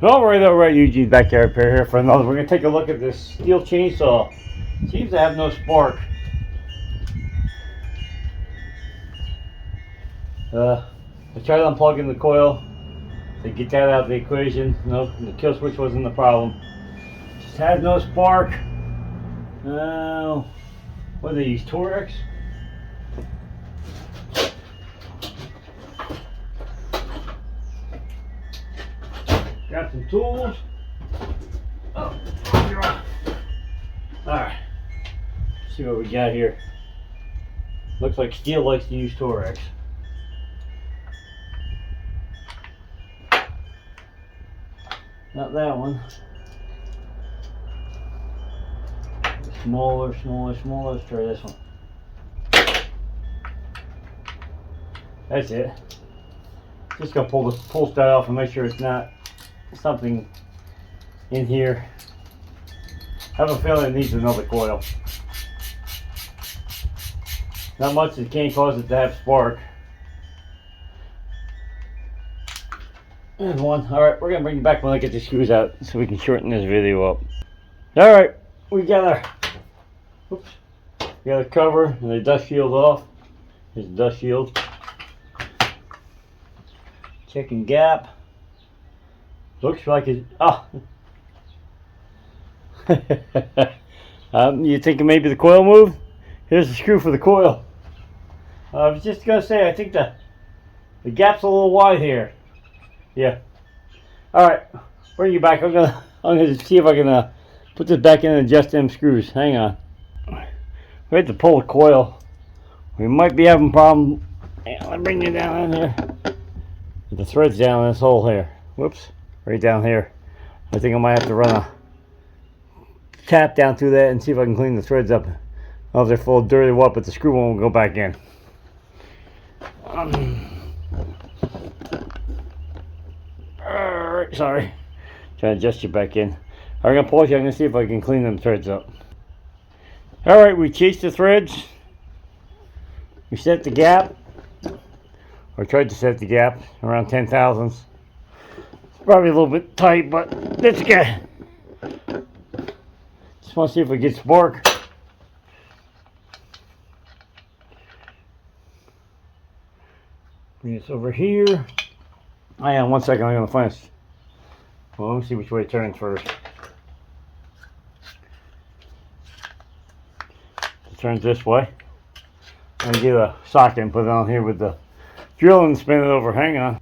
Alright, Eugene's Backyard Repair here for another. We're going to take a look at this Stihl chainsaw. Seems to have no spark. I tried unplugging the coil to get that out of the equation. No, the kill switch wasn't the problem. Just had no spark. What do they use? Torex? Got some tools. Oh, alright. See what we got here. Looks like Stihl likes to use Torex. Not that one. Smaller. Let's try this one. That's it. Just gonna pull the pull stud off and make sure it's not something in here. I have a feeling it needs another coil. Not much that can't cause it to have spark. There's one. Alright, we're gonna bring it back when I get the screws out so we can shorten this video up. Alright, we got our cover and the dust shield off. Here's the dust shield. Checking gap. Looks like it. You thinking maybe the coil moved? Here's the screw for the coil. I was just gonna say, I think the gap's a little wide here. Yeah. All right, bring you back. I'm gonna see if I can put this back in and adjust them screws. Hang on. We have to pull the coil. We might be having a problem. I'll bring you down in here. The thread's down in this hole here. Whoops. Right down here. I think I might have to run a tap down through that and see if I can clean the threads up. I don't know if they're full of dirt or what, but the screw won't go back in. Alright, sorry. Trying to adjust you back in. I'm going to pause you. I'm going to see if I can clean them threads up. Alright, we chased the threads. We set the gap. Or tried to set the gap around 10 thousandths. Probably a little bit tight, but that's okay. Just want to see if we get spark. Bring this over here. Hang on 1 second, I'm going to find this. Well, let me see which way it turns first. It turns this way. I'm going to get a socket and put it on here with the drill and spin it over. Hang on.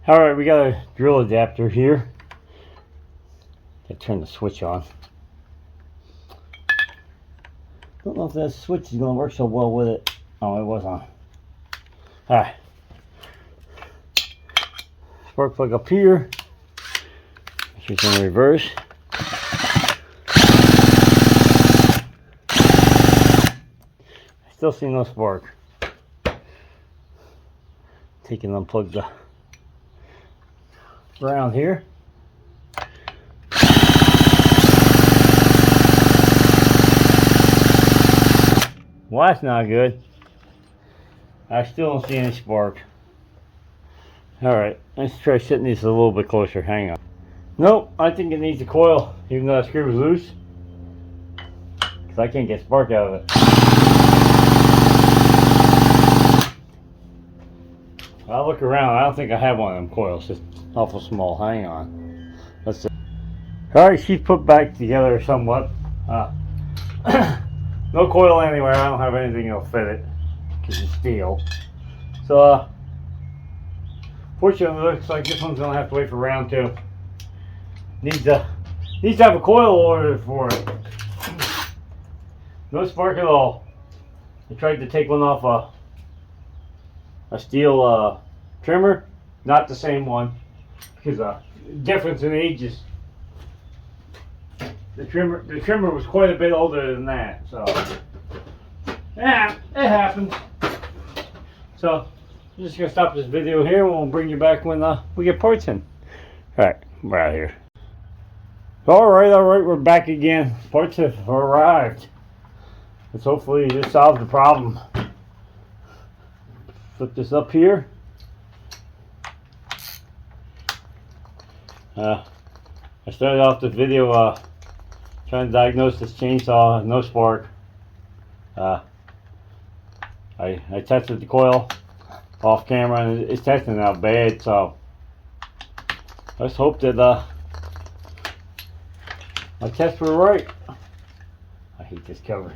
Alright, we got a drill adapter here. Gotta turn the switch on. Don't know if that switch is going to work so well with it. Oh, it was on. Alright. Spark plug up here. Switch in reverse. Still see no spark. Take and unplug the ground here. Well, that's not good. I still don't see any spark. Alright, let's try setting these a little bit closer. Hang on. Nope, I think it needs a coil, even though that screw was loose. Because I can't get spark out of it. I'll look around. I don't think I have one of them coils. It's awful small. Hang on. Let's see. Alright, she's put back together somewhat. No coil anywhere. I don't have anything that'll fit it because it's steel. So, fortunately, it looks like this one's gonna have to wait for round 2. Needs to have a coil ordered for it. No spark at all. I tried to take one off a Stihl trimmer, not the same one, because difference in ages. The trimmer was quite a bit older than that, so yeah, it happened. So I'm just gonna stop this video here, and we'll bring you back when we get parts in. All right, we're out of here. All right, we're back again. Parts have arrived. Let's hopefully this solves the problem. Flip this up here. I started off the video trying to diagnose this chainsaw, no spark. I tested the coil off camera and it's testing out bad, so let's hope that my tests were right. I hate this cover.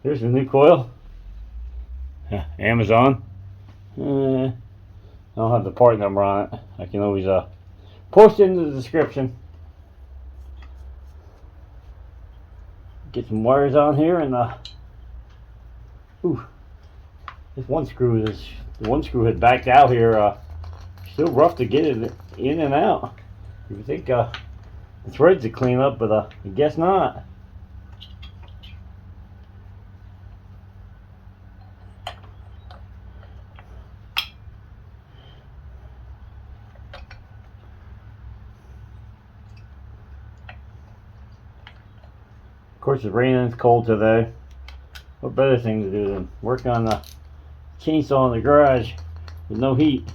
Here's the new coil. Amazon. I don't have the part number on it. I can always post it in the description. Get some wires on here and ooh, this one screw had backed out here. Still rough to get it in and out. You would think the threads would clean up, but I guess not. Of course, it's raining, it's cold today. What better thing to do than work on the chainsaw in the garage with no heat?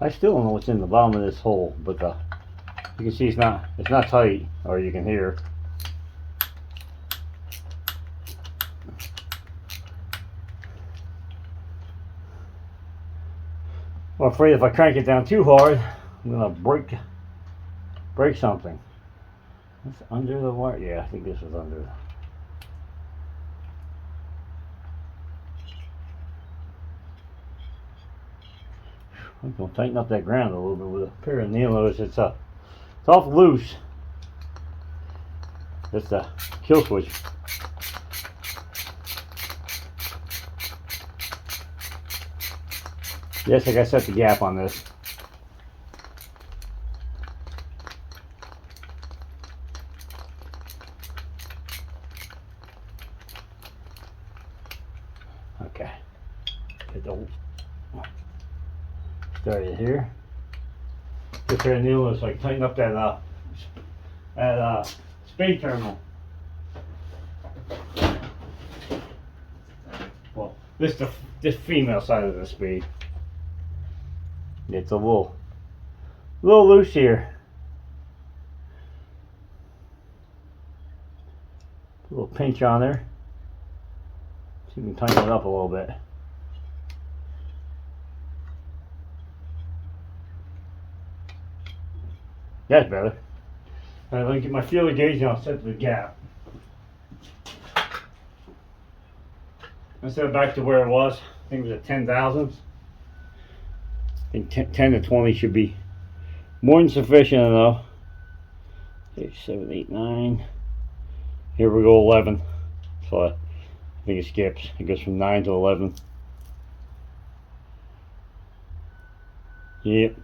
I still don't know what's in the bottom of this hole, but you can see it's not tight, or you can hear. I'm afraid if I crank it down too hard, I'm gonna break something. It's under the wire. Yeah, I think this was under. I'm gonna tighten up that ground a little bit with a pair of needles. It's off loose. That's the kill switch. Yes, I gotta set the gap on this. Okay. Get the started here. Get a pair of needles so I can tighten up that spade terminal. Well, this female side of the spade. It's a little loose here. A little pinch on there. See if we can tighten it up a little bit. That's better. Alright, let me get my feeler gauge and I'll set the gap. Let's set it back to where it was. I think it was at 10 thousandths. I think 10 to 20 should be more than sufficient enough. 6, 7, 8, 9. Here we go, 11. So I think it skips. It goes from 9 to 11. Yep.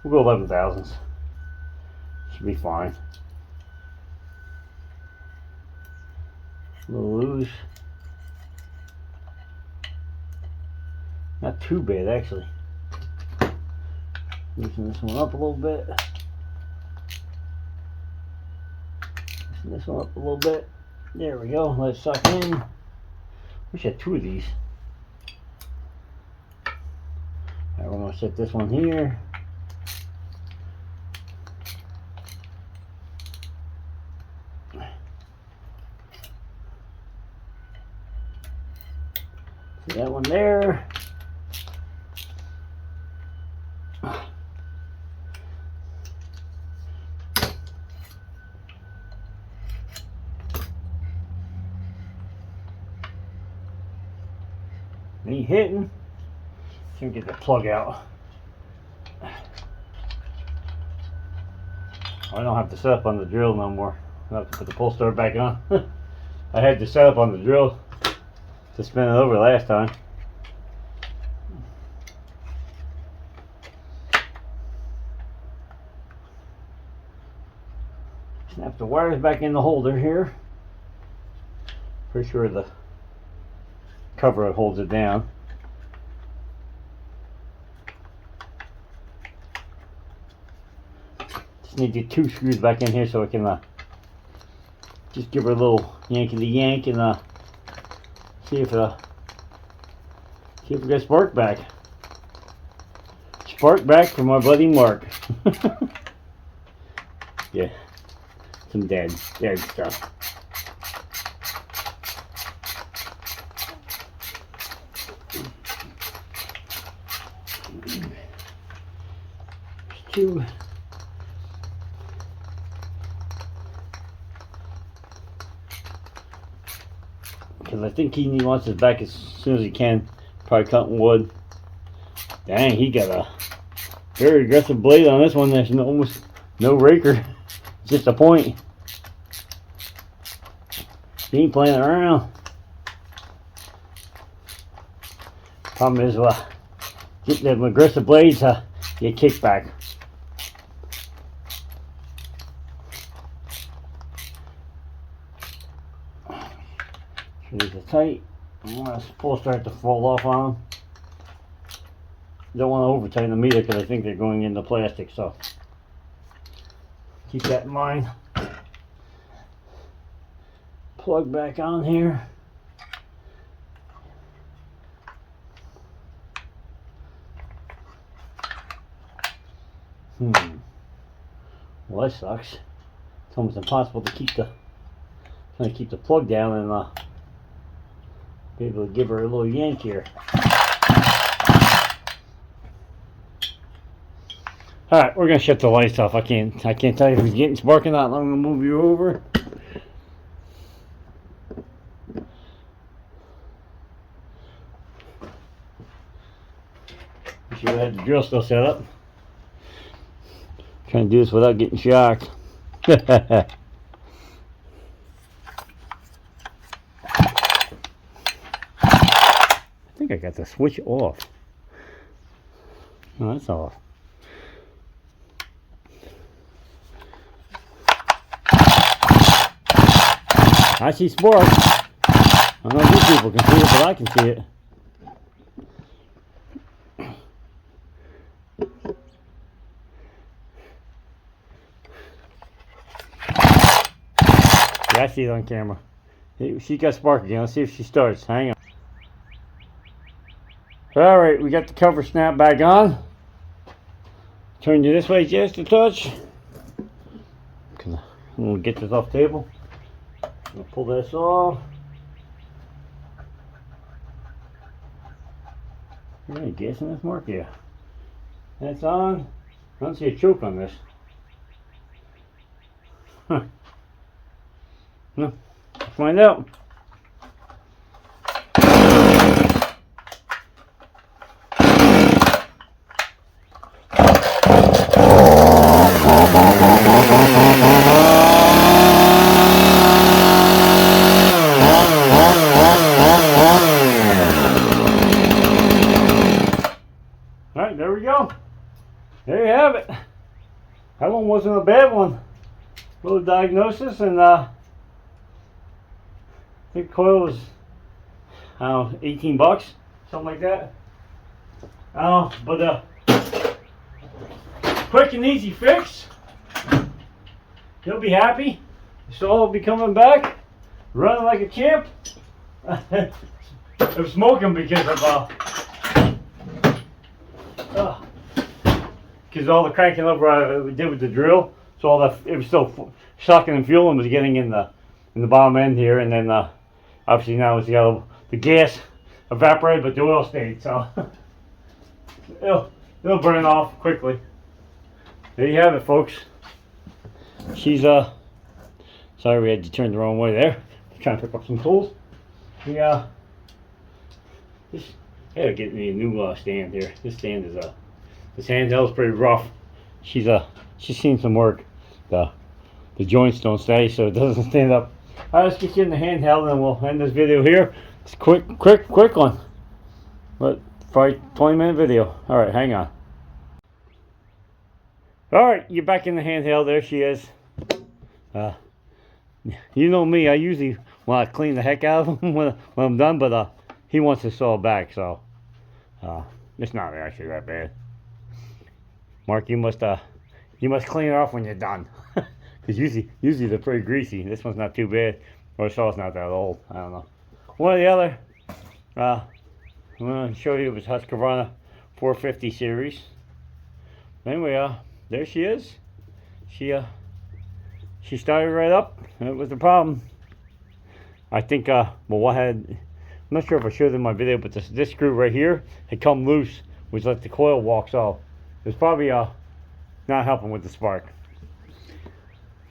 We'll go 11 thousandths. Should be fine. A little loose. Not too bad, actually. Loosen this one up a little bit. Loosen this one up a little bit. There we go. Let it suck in. Wish I had 2 of these. Alright, we're going to set this one here. See that one there. Ain't hitting. Should get the plug out. I don't have to set up on the drill no more. I have to put the pull star back on. I had to set up on the drill to spin it over last time. Snap the wires back in the holder here. Pretty sure the cover holds it down. Just need to get 2 screws back in here so I can just give her a little yankety yank and see if we got spark back. Spark back from our buddy Mark. Yeah, some dead stuff. Two. Because I think he wants us back as soon as he can. Probably cutting wood. Dang, he got a very aggressive blade on this one. There's almost no raker. It's just a point. He ain't playing around. Problem is, getting them aggressive blades, get kickback. These are tight. I want to pull start to fall off on them. Don't want to over tighten them either because I think they're going into plastic, so keep that in mind. Plug back on here. Well, that sucks. It's almost impossible to keep the plug down and be able to give her a little yank here. Alright, we're gonna shut the lights off. I can't tell you if it's getting spark or not. I'm gonna move you over. You should have had the drill still set up. Trying to do this without getting shocked. I think I got the switch off. Oh, that's off. I see spark. I don't know if these people can see it, but I can see it. Yeah, I see it on camera. She got spark again. Let's see if she starts. Hang on. Alright, we got the cover snap back on. Turn you this way just a touch. We'll get this off the table. I'll pull this off. Any gas in this, Mark? Yeah. That's on. I don't see a choke on this. Huh. No. Let's find out. Alright, there we go. There you have it. That one wasn't a bad one. Little diagnosis, and I think coil was, I don't know, 18 bucks, something like that. But quick and easy fix. You'll be happy. So will be coming back, running like a champ. I'm smoking because of because all the cranking over we did with the drill, so all that it was still sucking and fueling was getting in the bottom end here, and then obviously now it's the gas evaporated, but the oil stayed, so it'll burn off quickly. There you have it, folks. She's sorry we had to turn the wrong way there. Trying to pick up some tools. Yeah, just gotta get me a new stand here. This stand is this handheld is pretty rough. She's seen some work. The joints don't stay, so it doesn't stand up. Alright, let's get you in the handheld and we'll end this video here. It's a quick one. But probably 20-minute video. Alright, hang on. Alright, you're back in the handheld. There she is. You know me, I usually want to clean the heck out of him when I'm done, but he wants to saw back, so it's not actually that bad. Mark, you must You must clean it off when you're done. Because usually they're pretty greasy. This one's not too bad. Or the saw's not that old. I don't know. One or the other. I'm going to show you this Husqvarna 450 series. Anyway, there she is. She started right up. That was the problem. I think, I'm not sure if I showed it in my video, but this screw right here had come loose, which let the coil walk off. It was probably not helping with the spark.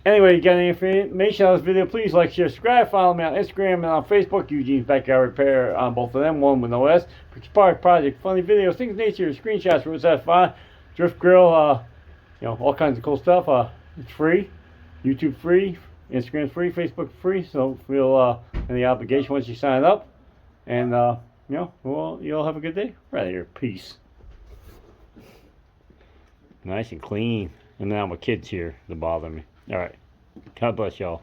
Anyway, you got any information on this video, please like, share, subscribe, follow me on Instagram and on Facebook, Eugene's Backyard Repair on both of them, one with no S. Spark Project, funny videos, things of nature, screenshots, roadside fire, drift grill, all kinds of cool stuff. It's free, YouTube free, Instagram free, Facebook free, so feel any obligation once you sign up. And, well, you all have a good day. Right here, peace. Nice and clean. And now my kids here to bother me. All right. God bless y'all.